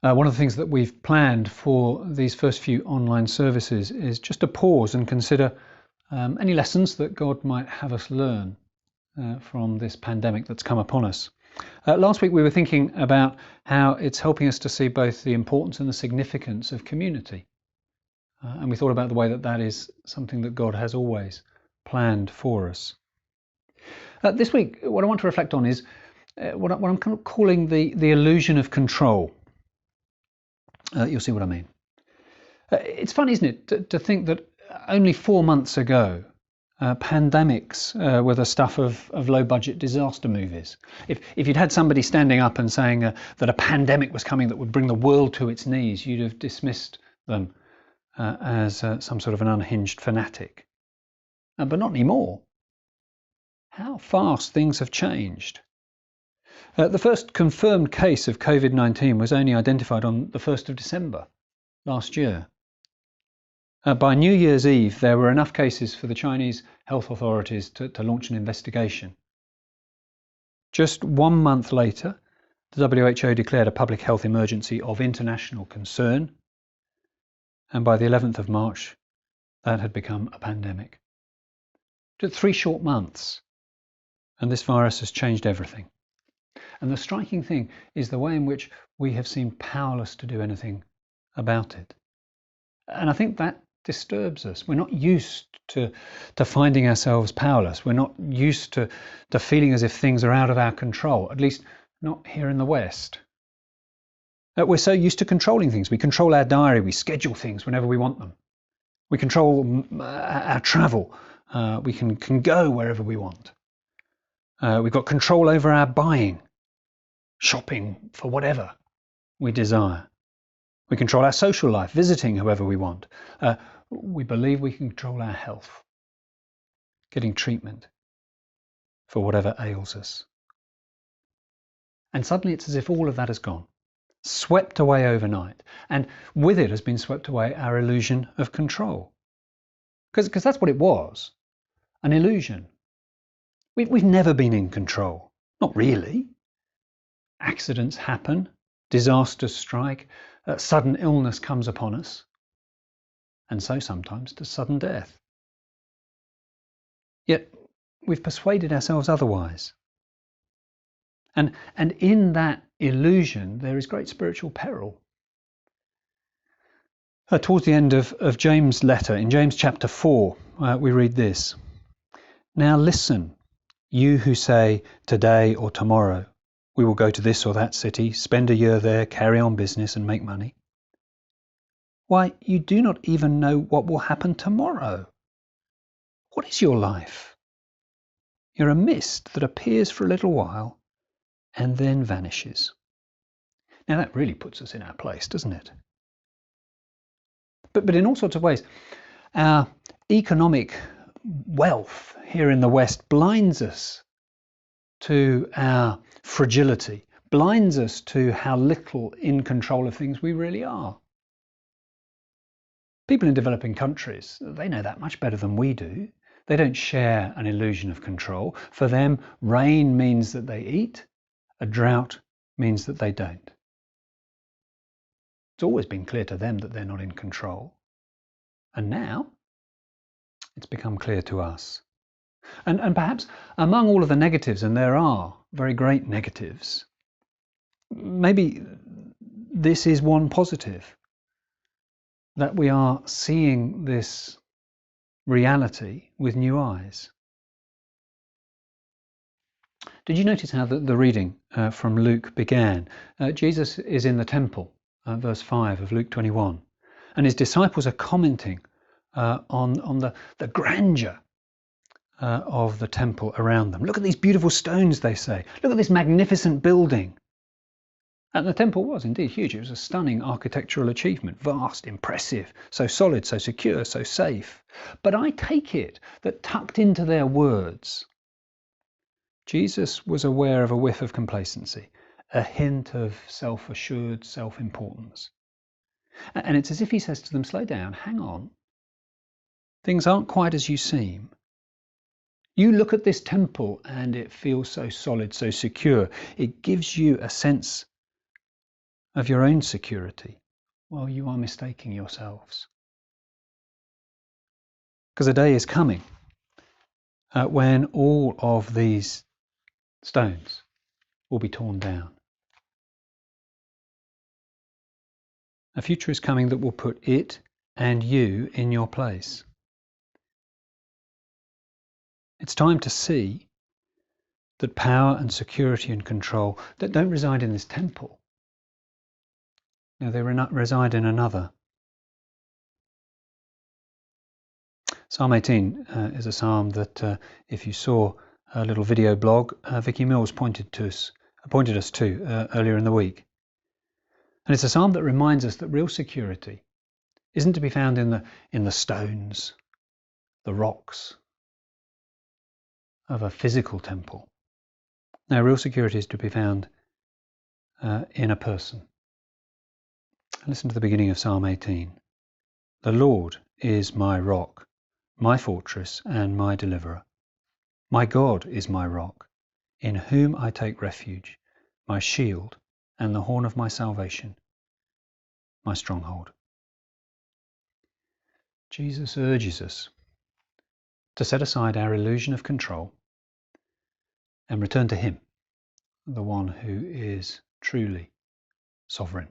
One of the things that we've planned for these first few online services is just to pause and consider any lessons that God might have us learn from this pandemic that's come upon us. Last week we were thinking about how it's helping us to see both the importance and the significance of community. And we thought about the way that that is something that God has always planned for us. This week, what I want to reflect on is what I'm kind of calling the illusion of control. You'll see what I mean. It's fun, isn't it, to think that only 4 months ago, pandemics were the stuff of low-budget disaster movies. If you'd had somebody standing up and saying that a pandemic was coming that would bring the world to its knees, you'd have dismissed them as some sort of an unhinged fanatic. But not anymore. How fast things have changed. The first confirmed case of COVID-19 was only identified on the 1st of December last year. By New Year's Eve, there were enough cases for the Chinese health authorities to launch an investigation. Just 1 month later, the WHO declared a public health emergency of international concern, and by the 11th of March, that had become a pandemic. Just 3 short months, and this virus has changed everything. And the striking thing is the way in which we have seemed powerless to do anything about it. And I think that disturbs us. We're not used to finding ourselves powerless. We're not used to feeling as if things are out of our control, at least not here in the West. We're so used to controlling things. We control our diary. We schedule things whenever we want them. We control our travel. We can go wherever we want. We've got control over our buying, shopping for whatever we desire. We control our social life, visiting whoever we want. We believe we can control our health, getting treatment for whatever ails us. And suddenly it's as if all of that has gone, swept away overnight. And with it has been swept away our illusion of control. Because that's what it was, an illusion. We've never been in control. Not really. Accidents happen, disasters strike, sudden illness comes upon us, and so sometimes to sudden death. Yet we've persuaded ourselves otherwise. And in that illusion there is great spiritual peril. Towards the end of James' letter, in James chapter 4, we read this. Now listen, you who say today or tomorrow, we will go to this or that city, spend a year there, carry on business and make money. Why, you do not even know what will happen tomorrow. What is your life? You're a mist that appears for a little while and then vanishes. Now that really puts us in our place, doesn't it? But in all sorts of ways, our economic wealth here in the West blinds us to our fragility, blinds us to how little in control of things we really are. People in developing countries, they know that much better than we do. They don't share an illusion of control. For them, rain means that they eat, a drought means that they don't. It's always been clear to them that they're not in control. And now it's become clear to us. And perhaps among all of the negatives, and there are very great negatives, maybe this is one positive, that we are seeing this reality with new eyes. Did you notice how the reading from Luke began? Jesus is in the temple, verse 5 of Luke 21, and his disciples are commenting on the grandeur of the temple around them. Look at these beautiful stones, they say. Look at this magnificent building. And the temple was indeed huge. It was a stunning architectural achievement, vast, impressive, so solid, so secure, so safe. But I take it that tucked into their words, Jesus was aware of a whiff of complacency, a hint of self-assured self-importance. And it's as if he says to them, slow down, hang on. Things aren't quite as you seem. You look at this temple and it feels so solid, so secure. It gives you a sense of your own security, well, you are mistaking yourselves. Because a day is coming when all of these stones will be torn down. A future is coming that will put it and you in your place. It's time to see that power and security and control that don't reside in this temple. No, they reside in another. Psalm 18 is a psalm that if you saw a little video blog, Vicky Mills pointed us to earlier in the week. And it's a psalm that reminds us that real security isn't to be found in the stones, the rocks of a physical temple. No, real security is to be found in a person. Listen to the beginning of Psalm 18. The Lord is my rock, my fortress and my deliverer. My God is my rock, in whom I take refuge, my shield and the horn of my salvation, my stronghold. Jesus urges us to set aside our illusion of control and return to Him, the one who is truly sovereign.